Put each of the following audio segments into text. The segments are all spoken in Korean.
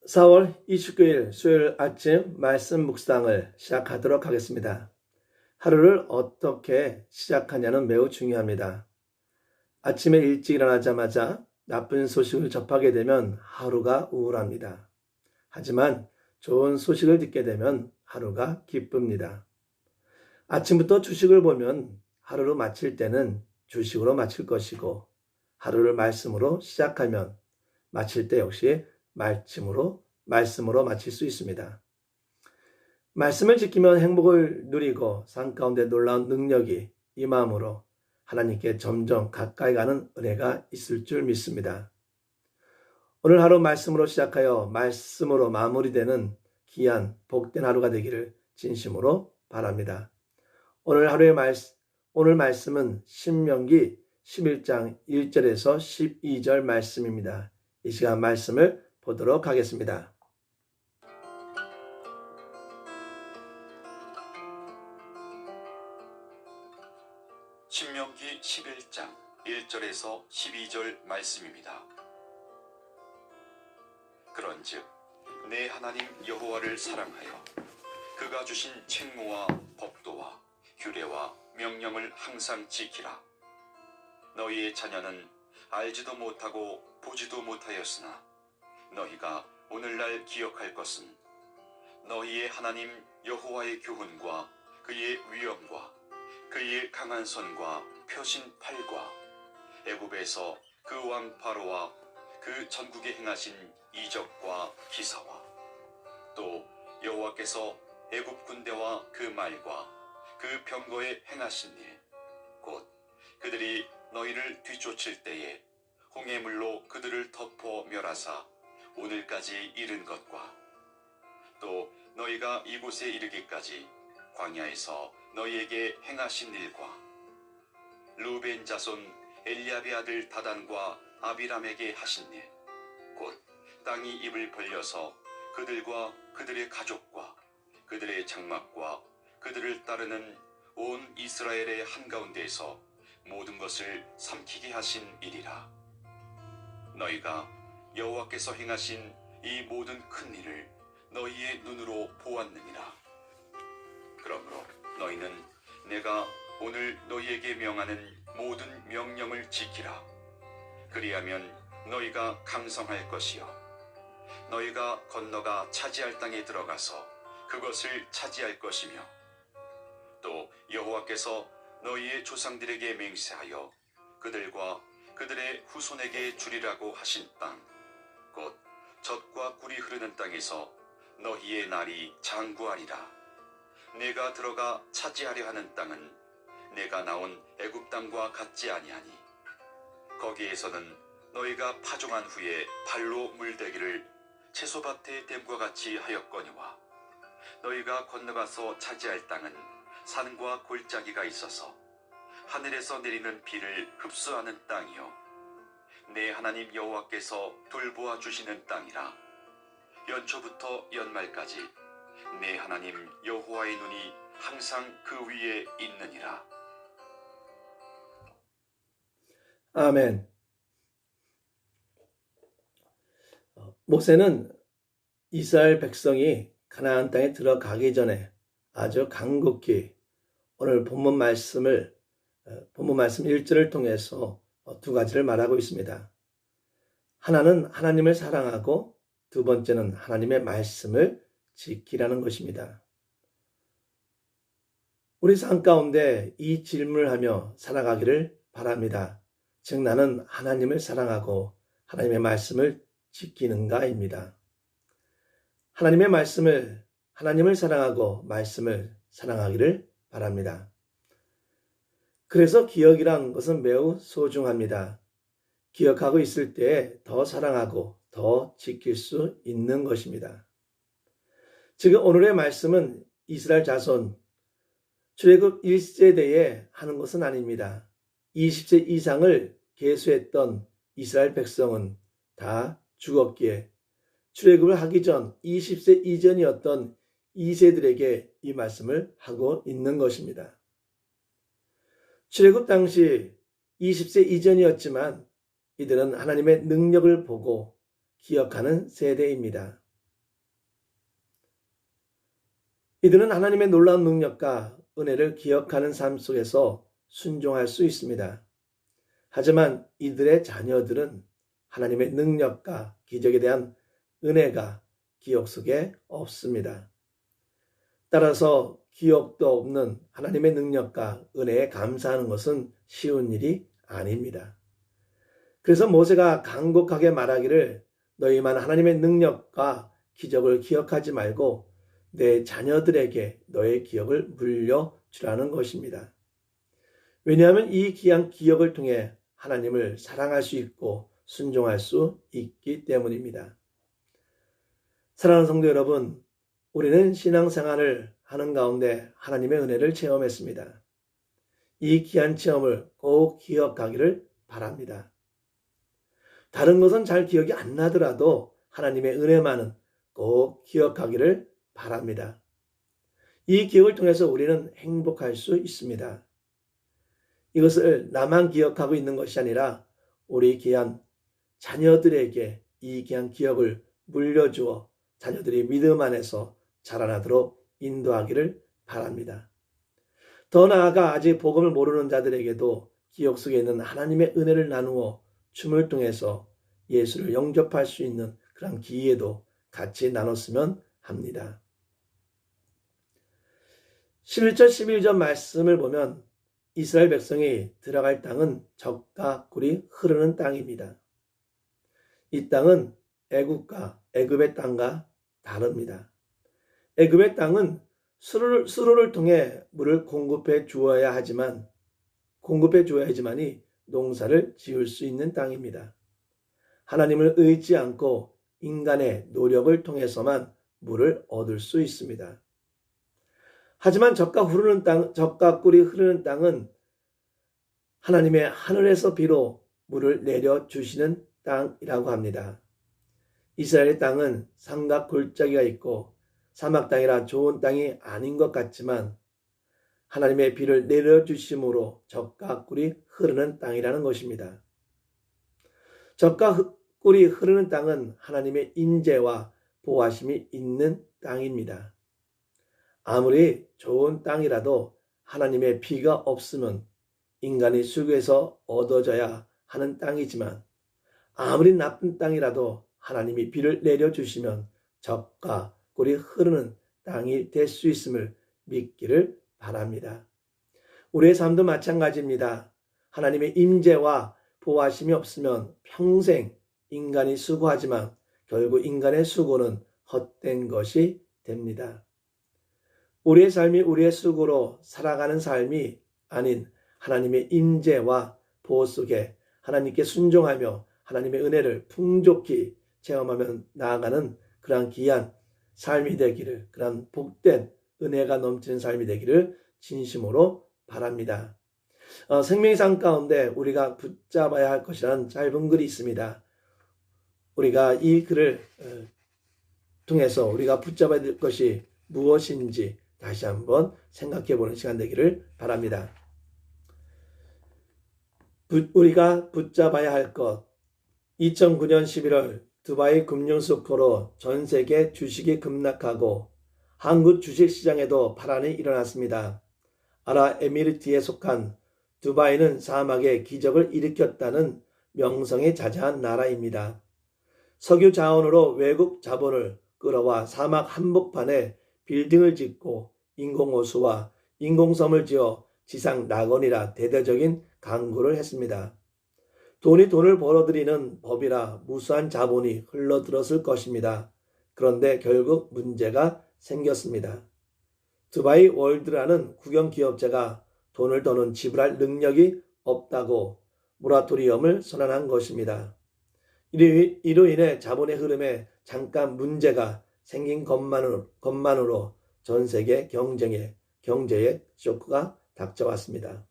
4월 29일 수요일 아침 말씀 묵상을 시작하도록 하겠습니다. 하루를 어떻게 시작하냐는 매우 중요합니다. 아침에 일찍 일어나자마자 나쁜 소식을 접하게 되면 하루가 우울합니다. 하지만 좋은 소식을 듣게 되면 하루가 기쁩니다. 아침부터 주식을 보면 하루를 마칠 때는 주식으로 마칠 것이고, 하루를 말씀으로 시작하면 마칠 때 역시 말씀으로 마칠 수 있습니다. 말씀을 지키면 행복을 누리고 삶 가운데 놀라운 능력이 이 마음으로 하나님께 점점 가까이 가는 은혜가 있을 줄 믿습니다. 오늘 하루 말씀으로 시작하여 말씀으로 마무리되는 귀한 복된 하루가 되기를 진심으로 바랍니다. 오늘 말씀은 신명기 11장 1절에서 12절 말씀입니다. 이 시간 말씀을 보도록 하겠습니다. 신명기 11장 1절에서 12절 말씀입니다. 그런즉 내 하나님 여호와를 사랑하여 그가 주신 책무와 법도와 규례와 명령을 항상 지키라. 너희의 자녀는 알지도 못하고 보지도 못하였으나 너희가 오늘날 기억할 것은 너희의 하나님 여호와의 교훈과 그의 위엄과 그의 강한 손과 펴신 팔과 애굽에서 그 왕 바로와 그 전국에 행하신 이적과 기사와 또 여호와께서 애굽 군대와 그 말과 그 병거에 행하신 일, 곧 그들이 너희를 뒤쫓을 때에 홍해물로 그들을 덮어 멸하사 오늘까지 이른 것과 또 너희가 이곳에 이르기까지 광야에서 너희에게 행하신 일과 루벤 자손 엘리압의 아들 다단과 아비람에게 하신 일, 곧 땅이 입을 벌려서 그들과 그들의 가족과 그들의 장막과 그들을 따르는 온 이스라엘의 한가운데에서 모든 것을 삼키게 하신 일이라. 너희가 여호와께서 행하신 이 모든 큰 일을 너희의 눈으로 보았느니라. 그러므로 너희는 내가 오늘 너희에게 명하는 모든 명령을 지키라. 그리하면 너희가 강성할 것이요 너희가 건너가 차지할 땅에 들어가서 그것을 차지할 것이며 또 여호와께서 너희의 조상들에게 맹세하여 그들과 그들의 후손에게 주리라고 하신 땅, 곧 젖과 꿀이 흐르는 땅에서 너희의 날이 장구하리라. 내가 들어가 차지하려 하는 땅은 내가 나온 애굽 땅과 같지 아니하니 거기에서는 너희가 파종한 후에 발로 물대기를 채소밭의 댐과 같이 하였거니와 너희가 건너가서 차지할 땅은 산과 골짜기가 있어서 하늘에서 내리는 비를 흡수하는 땅이요 내 하나님 여호와께서 돌보아 주시는 땅이라. 연초부터 연말까지 내 하나님 여호와의 눈이 항상 그 위에 있느니라. 아멘. 모세는 이스라엘 백성이 가나안 땅에 들어가기 전에 아주 간곡히 오늘 본문 말씀 1절을 통해서 두 가지를 말하고 있습니다. 하나는 하나님을 사랑하고 두 번째는 하나님의 말씀을 지키라는 것입니다. 우리 삶 가운데 이 질문을 하며 살아가기를 바랍니다. 즉 나는 하나님을 사랑하고 하나님의 말씀을 지키는가입니다. 하나님을 사랑하고 말씀을 사랑하기를 바랍니다. 그래서 기억이란 것은 매우 소중합니다. 기억하고 있을 때 더 사랑하고 더 지킬 수 있는 것입니다. 지금 오늘의 말씀은 이스라엘 자손 출애굽 1세대에 하는 것은 아닙니다. 20세 이상을 계수했던 이스라엘 백성은 다 죽었기에 출애굽을 하기 전 20세 이전이었던 2세들에게 이 말씀을 하고 있는 것입니다. 출애굽 당시 20세 이전이었지만 이들은 하나님의 능력을 보고 기억하는 세대입니다. 이들은 하나님의 놀라운 능력과 은혜를 기억하는 삶 속에서 순종할 수 있습니다. 하지만 이들의 자녀들은 하나님의 능력과 기적에 대한 은혜가 기억 속에 없습니다. 따라서 기억도 없는 하나님의 능력과 은혜에 감사하는 것은 쉬운 일이 아닙니다. 그래서 모세가 간곡하게 말하기를 너희만 하나님의 능력과 기적을 기억하지 말고 내 자녀들에게 너의 기억을 물려주라는 것입니다. 왜냐하면 이 귀한 기억을 통해 하나님을 사랑할 수 있고 순종할 수 있기 때문입니다. 사랑하는 성도 여러분, 우리는 신앙생활을 하는 가운데 하나님의 은혜를 체험했습니다. 이 귀한 체험을 꼭 기억하기를 바랍니다. 다른 것은 잘 기억이 안 나더라도 하나님의 은혜만은 꼭 기억하기를 바랍니다. 이 기억을 통해서 우리는 행복할 수 있습니다. 이것을 나만 기억하고 있는 것이 아니라 우리 귀한 자녀들에게 이 귀한 기억을 물려주어 자녀들이 믿음 안에서 자라나도록 인도하기를 바랍니다. 더 나아가 아직 복음을 모르는 자들에게도 기억 속에 있는 하나님의 은혜를 나누어 춤을 통해서 예수를 영접할 수 있는 그런 기회도 같이 나눴으면 합니다. 11절 11절 말씀을 보면 이스라엘 백성이 들어갈 땅은 젖과 꿀이 흐르는 땅입니다. 이 땅은 애굽의 땅과 다릅니다. 애굽의 땅은 수로를 통해 물을 공급해 주어야 하지만이 농사를 지을 수 있는 땅입니다. 하나님을 의지 않고 인간의 노력을 통해서만 물을 얻을 수 있습니다. 하지만 젖과 꿀이 흐르는 땅은 하나님의 하늘에서 비로 물을 내려주시는 땅이라고 합니다. 이스라엘의 땅은 산과 골짜기가 있고 사막 땅이라 좋은 땅이 아닌 것 같지만 하나님의 비를 내려주심으로 젖과 꿀이 흐르는 땅이라는 것입니다. 젖과 꿀이 흐르는 땅은 하나님의 인재와 보호하심이 있는 땅입니다. 아무리 좋은 땅이라도 하나님의 비가 없으면 인간이 수고해서 얻어져야 하는 땅이지만 아무리 나쁜 땅이라도 하나님이 비를 내려주시면 젖과 꿀이 흐르는 땅이 될 수 있음을 믿기를 바랍니다. 우리의 삶도 마찬가지입니다. 하나님의 임재와 보호하심이 없으면 평생 인간이 수고하지만 결국 인간의 수고는 헛된 것이 됩니다. 우리의 삶이 우리의 수고로 살아가는 삶이 아닌 하나님의 임재와 보호 속에 하나님께 순종하며 하나님의 은혜를 풍족히 체험하며 나아가는 그러한 귀한 삶이 되기를, 그러한 복된 은혜가 넘치는 삶이 되기를 진심으로 바랍니다. 생명의 삶 가운데 우리가 붙잡아야 할 것이라는 짧은 글이 있습니다. 우리가 이 글을 통해서 우리가 붙잡아야 될 것이 무엇인지 다시 한번 생각해 보는 시간 되기를 바랍니다. 우리가 붙잡아야 할 것. 2009년 11월 두바이 금융스코로 전 세계 주식이 급락하고 한국 주식시장에도 파란이 일어났습니다. 아랍에미리트에 속한 두바이는 사막에 기적을 일으켰다는 명성에 자자한 나라입니다. 석유 자원으로 외국 자본을 끌어와 사막 한복판에 빌딩을 짓고 인공호수와 인공섬을 지어 지상 낙원이라 대대적인 강구를 했습니다. 돈이 돈을 벌어들이는 법이라 무수한 자본이 흘러들었을 것입니다. 그런데 결국 문제가 생겼습니다. 두바이 월드라는 국영기업체가 돈을 더는 지불할 능력이 없다고 모라토리엄을 선언한 것입니다. 이로 인해 자본의 흐름에 잠깐 문제가 생긴 것만으로 전 세계 경제에 쇼크가 닥쳐왔습니다.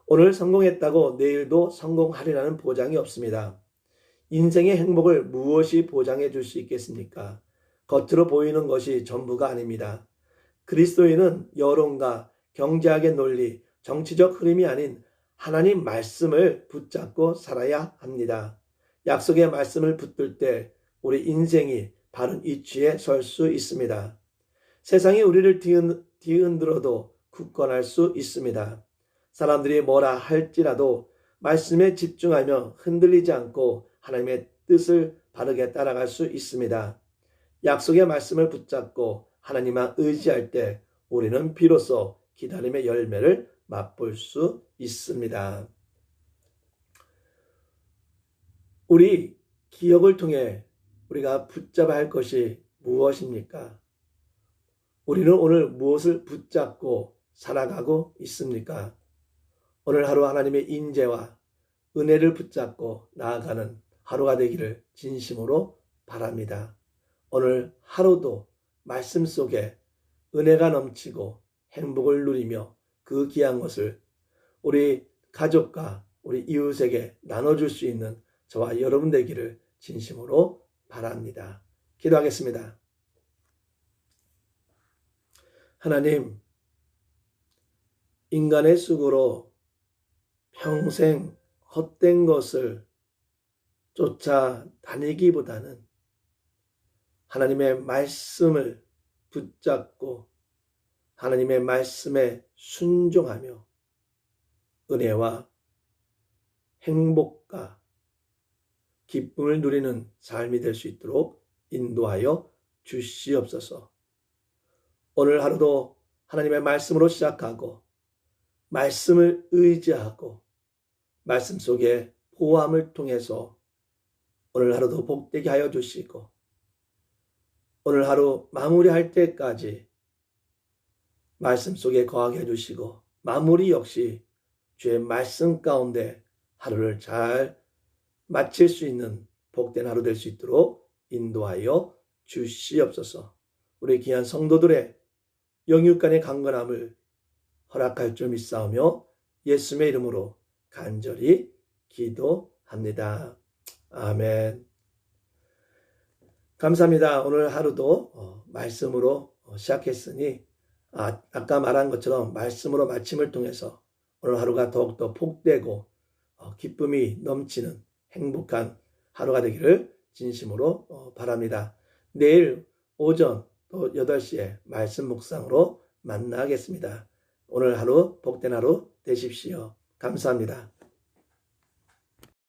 오늘 성공했다고 내일도 성공하리라는 보장이 없습니다. 인생의 행복을 무엇이 보장해 줄 수 있겠습니까? 겉으로 보이는 것이 전부가 아닙니다. 그리스도인은 여론과 경제학의 논리, 정치적 흐름이 아닌 하나님 말씀을 붙잡고 살아야 합니다. 약속의 말씀을 붙들 때 우리 인생이 바른 이치에 설 수 있습니다. 세상이 우리를 뒤흔들어도 굳건할 수 있습니다. 사람들이 뭐라 할지라도 말씀에 집중하며 흔들리지 않고 하나님의 뜻을 바르게 따라갈 수 있습니다. 약속의 말씀을 붙잡고 하나님만 의지할 때 우리는 비로소 기다림의 열매를 맛볼 수 있습니다. 우리 기억을 통해 우리가 붙잡아야 할 것이 무엇입니까? 우리는 오늘 무엇을 붙잡고 살아가고 있습니까? 오늘 하루 하나님의 인재와 은혜를 붙잡고 나아가는 하루가 되기를 진심으로 바랍니다. 오늘 하루도 말씀 속에 은혜가 넘치고 행복을 누리며 그 귀한 것을 우리 가족과 우리 이웃에게 나눠줄 수 있는 저와 여러분 되기를 진심으로 바랍니다. 기도하겠습니다. 하나님, 인간의 수고로 평생 헛된 것을 쫓아다니기보다는 하나님의 말씀을 붙잡고 하나님의 말씀에 순종하며 은혜와 행복과 기쁨을 누리는 삶이 될 수 있도록 인도하여 주시옵소서. 오늘 하루도 하나님의 말씀으로 시작하고 말씀을 의지하고 말씀 속에 보호함을 통해서 오늘 하루도 복되게 하여 주시고 오늘 하루 마무리할 때까지 말씀 속에 거하게 해주시고 마무리 역시 주의 말씀 가운데 하루를 잘 마칠 수 있는 복된 하루 될 수 있도록 인도하여 주시옵소서. 우리 귀한 성도들의 영육간의 강건함을 허락할 줄 믿사오며 예수님의 이름으로 간절히 기도합니다. 아멘. 감사합니다. 오늘 하루도 말씀으로 시작했으니 아까 말한 것처럼 말씀으로 마침을 통해서 오늘 하루가 더욱더 복되고 기쁨이 넘치는 행복한 하루가 되기를 진심으로 바랍니다. 내일 오전 또 8시에 말씀 묵상으로 만나겠습니다. 오늘 하루 복된 하루 되십시오. 감사합니다.